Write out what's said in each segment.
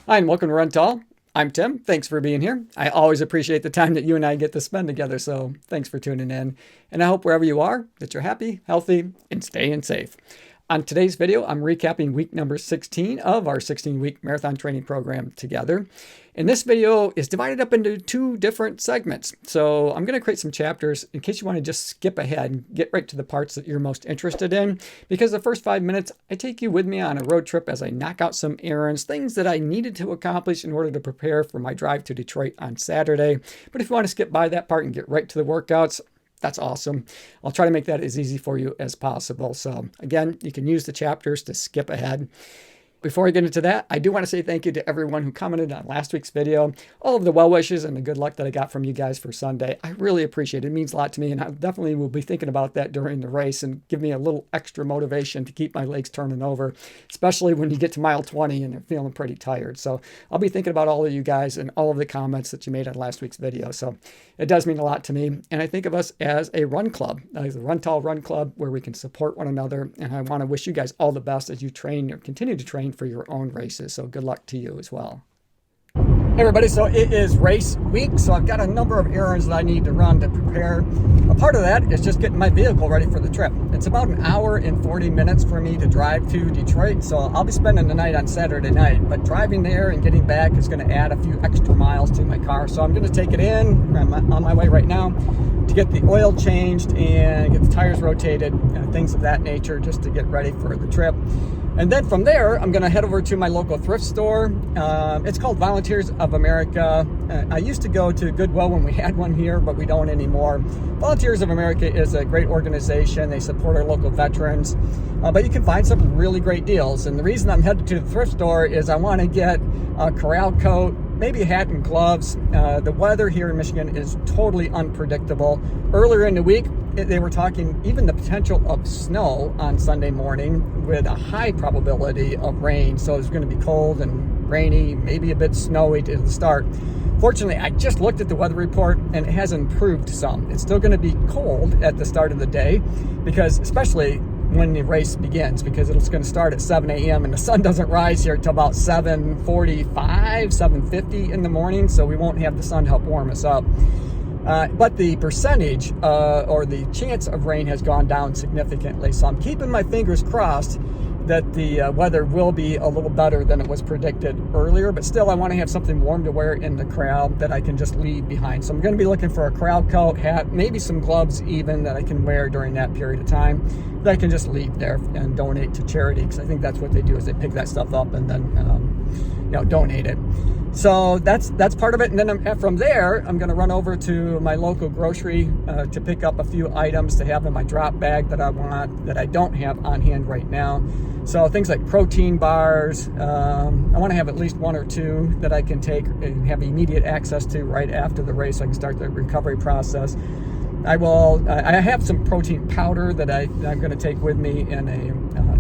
Hi, and welcome to Run Tall. I'm Tim. Thanks for being here. I always appreciate the time that you and I get to spend together, so thanks for tuning in. And I hope wherever you are, that you're happy, healthy, and staying safe. On today's video, I'm recapping week number 16 of our 16-week marathon training program together. And this video is divided up into two different segments. So I'm going to create some chapters in case you want to just skip ahead and get right to the parts that you're most interested in. Because the first 5 minutes, I take you with me on a road trip as I knock out some errands, things that I needed to accomplish in order to prepare for my drive to Detroit on Saturday. But if you want to skip by that part and get right to the workouts, that's awesome. I'll try to make that as easy for you as possible. So again, you can use the chapters to skip ahead. Before I get into that, I do want to say thank you to everyone who commented on last week's video. All of the well wishes and the good luck that I got from you guys for Sunday. I really appreciate it. It means a lot to me, and I definitely will be thinking about that during the race and give me a little extra motivation to keep my legs turning over, especially when you get to mile 20 and you're feeling pretty tired. So I'll be thinking about all of you guys and all of the comments that you made on last week's video. So it does mean a lot to me. And I think of us as a run club, as a Run Tall Run Club, where we can support one another. And I want to wish you guys all the best as you train or continue to train for your own races. So good luck to you as well. Hey everybody, so it is race week, so I've got a number of errands that I need to run to prepare. A part of that is just getting my vehicle ready for the trip. It's about an hour and 40 minutes for me to drive to Detroit, so I'll be spending the night on Saturday night, but driving there and getting back is going to add a few extra miles to my car, so I'm going to take it in. I'm on my way right now to get the oil changed and get the tires rotated, things of that nature, just to get ready for the trip. And then from there, I'm going to head over to my local thrift store. It's called Volunteers of America. I used to go to Goodwill when we had one here, but we don't anymore. Volunteers of America is a great organization. They support our local veterans, but you can find some really great deals. And the reason I'm headed to the thrift store is I want to get a corral coat, maybe a hat and gloves. The weather here in Michigan is totally unpredictable. Earlier in the week, they were talking even the potential of snow on Sunday morning with a high probability of rain. So it's going to be cold and rainy, maybe a bit snowy at the start. Fortunately, I just looked at the weather report and it has improved some. It's still going to be cold at the start of the day, because especially when the race begins, because it's going to start at 7 a.m. and the sun doesn't rise here until about 7:45, 7:50 in the morning. So we won't have the sun to help warm us up. But the percentage or the chance of rain has gone down significantly. So I'm keeping my fingers crossed that the weather will be a little better than it was predicted earlier. But still, I want to have something warm to wear in the corral that I can just leave behind. So I'm going to be looking for a corral coat, hat, maybe some gloves even that I can wear during that period of time that I can just leave there and donate to charity. Because I think that's what they do, is they pick that stuff up and then donate it. So that's part of it. And then from there, I'm going to run over to my local grocery to pick up a few items to have in my drop bag that I want, that I don't have on hand right now. So things like protein bars. I want to have at least one or two that I can take and have immediate access to right after the race, so I can start the recovery process. I have some protein powder that I'm going to take with me in a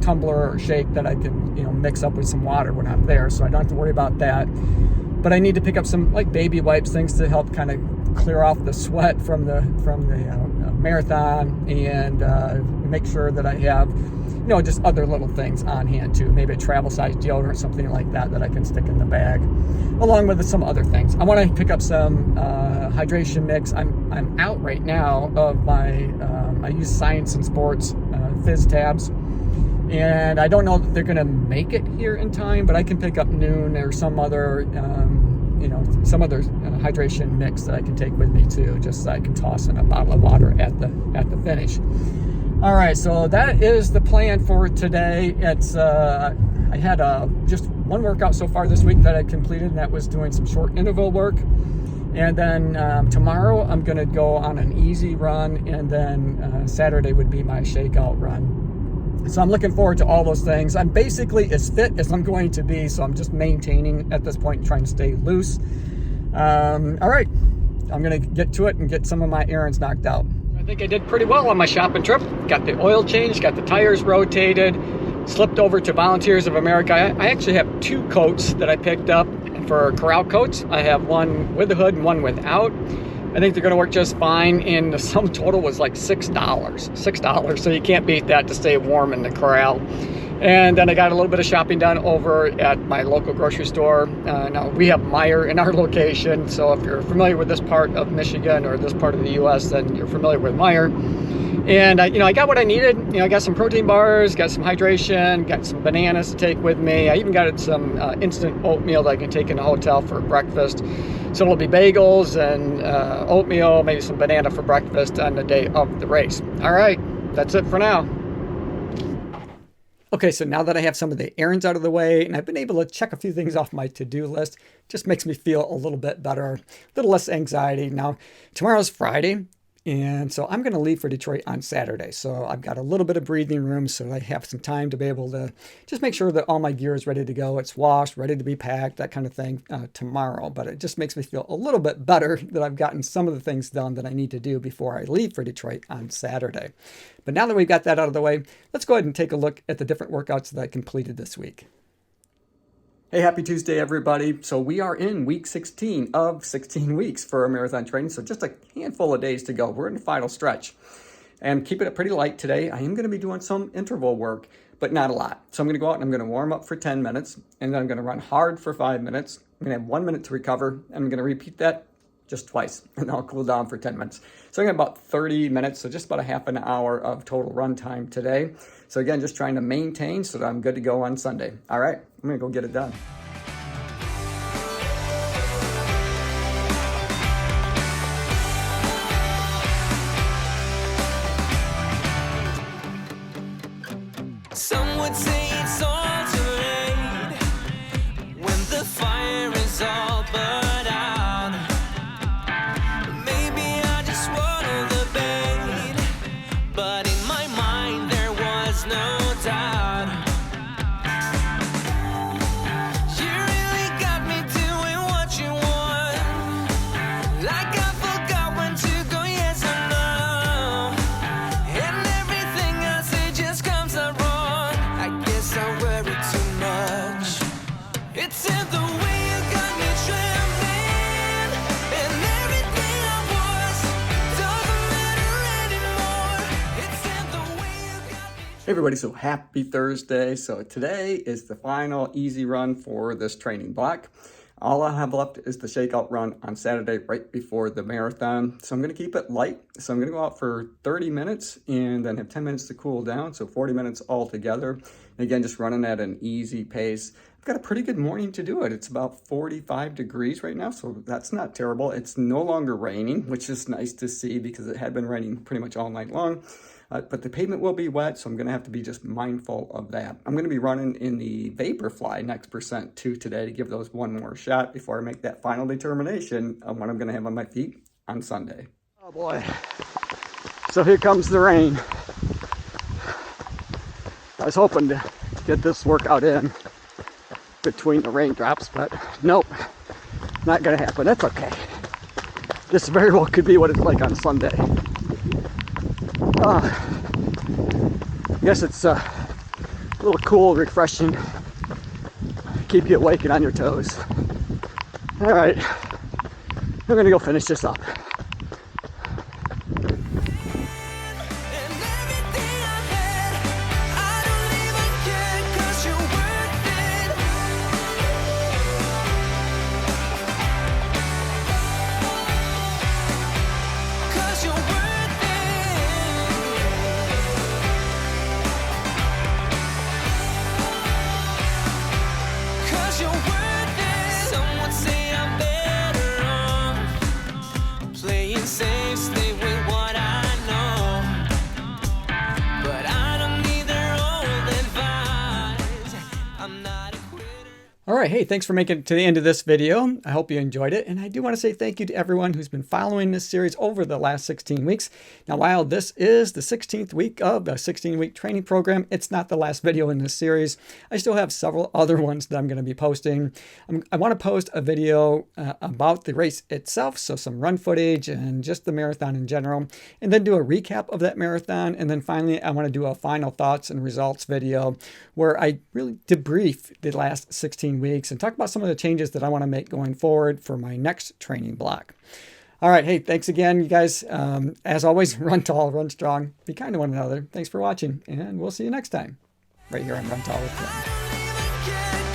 tumbler or shake that I can mix up with some water when I'm there, so I don't have to worry about that. But I need to pick up some like baby wipes, things to help kind of clear off the sweat from the marathon, and make sure that I have just other little things on hand too. Maybe a travel size deodorant or something like that I can stick in the bag, along with some other things. I want to pick up some hydration mix. I'm out right now of my I use Science and Sports fizz tabs, and I don't know that they're going to make it here in time, but I can pick up Noon or some other hydration mix that I can take with me too, just so I can toss in a bottle of water at the finish. All right, so that is the plan for today. It's I had just one workout so far this week that I completed, and that was doing some short interval work. And then tomorrow I'm going to go on an easy run, and then Saturday would be my shakeout run. So I'm looking forward to all those things. I'm basically as fit as I'm going to be, so I'm just maintaining at this point, trying to stay loose. All right, I'm going to get to it and get some of my errands knocked out. I think I did pretty well on my shopping trip. Got the oil changed, got the tires rotated, slipped over to Volunteers of America. I actually have two coats that I picked up for corral coats. I have one with the hood and one without. I think they're going to work just fine, and the sum total was like $6. So you can't beat that to stay warm in the corral. And then I got a little bit of shopping done over at my local grocery store. Now we have Meijer in our location, so if you're familiar with this part of Michigan or this part of the U.S., then you're familiar with Meijer. And I got what I needed. I got some protein bars, got some hydration, got some bananas to take with me. I even got some instant oatmeal that I can take in the hotel for breakfast. So it'll be bagels and oatmeal, maybe some banana for breakfast on the day of the race. All right, that's it for now. Okay, so now that I have some of the errands out of the way and I've been able to check a few things off my to-do list, just makes me feel a little bit better, a little less anxiety. Now, tomorrow's Friday, and so I'm going to leave for Detroit on Saturday. So I've got a little bit of breathing room so I have some time to be able to just make sure that all my gear is ready to go. It's washed, ready to be packed, that kind of thing tomorrow. But it just makes me feel a little bit better that I've gotten some of the things done that I need to do before I leave for Detroit on Saturday. But now that we've got that out of the way, let's go ahead and take a look at the different workouts that I completed this week. Hey, happy Tuesday, everybody. So we are in week 16 of 16 weeks for our marathon training. So just a handful of days to go. We're in the final stretch. And keeping it pretty light today. I am going to be doing some interval work, but not a lot. So I'm going to go out and I'm going to warm up for 10 minutes. And then I'm going to run hard for 5 minutes. I'm going to have 1 minute to recover. And I'm going to repeat that just twice. And then I'll cool down for 10 minutes. So I got about 30 minutes. So just about a half an hour of total run time today. So again, just trying to maintain so that I'm good to go on Sunday. All right, I'm going to go get it done. Some would say it's all too late when the fire is all burnt out. Maybe I just swallowed the bait, but in my mind there was no doubt. You really got me doing what you want, like I forgot when to go yes or no, and everything I say just comes out wrong. I worry too much. It's in the way you got me trembling, and everything I was doesn't matter anymore. It's in the way you got me. Hey everybody, so happy Thursday. So today is the final easy run for this training block. All I have left is the shakeout run on Saturday right before the marathon. So I'm going to keep it light. So I'm going to go out for 30 minutes and then have 10 minutes to cool down. So 40 minutes altogether. And again, just running at an easy pace. I've got a pretty good morning to do it. It's about 45 degrees right now, so that's not terrible. It's no longer raining, which is nice to see because it had been raining pretty much all night long. But the pavement will be wet, so I'm going to have to be just mindful of that. I'm going to be running in the Vaporfly Next Percent 2 today to give those one more shot before I make that final determination of what I'm going to have on my feet on Sunday. Oh boy. So here comes the rain. I was hoping to get this workout in between the raindrops, but nope, not going to happen. That's okay. This very well could be what it's like on Sunday. I guess it's a little cool, refreshing, keep you awake and on your toes. All right, I'm going to go finish this up. All right, hey, thanks for making it to the end of this video. I hope you enjoyed it. And I do want to say thank you to everyone who's been following this series over the last 16 weeks. Now, while this is the 16th week of a 16-week training program, it's not the last video in this series. I still have several other ones that I'm going to be posting. I want to post a video about the race itself, so some run footage and just the marathon in general, and then do a recap of that marathon. And then finally, I want to do a final thoughts and results video where I really debrief the last 16 weeks and talk about some of the changes that I want to make going forward for my next training block. All right. Hey, thanks again, you guys. As always, run tall, run strong, be kind to one another. Thanks for watching, and we'll see you next time. right here on Rental with Tim. I don't even care.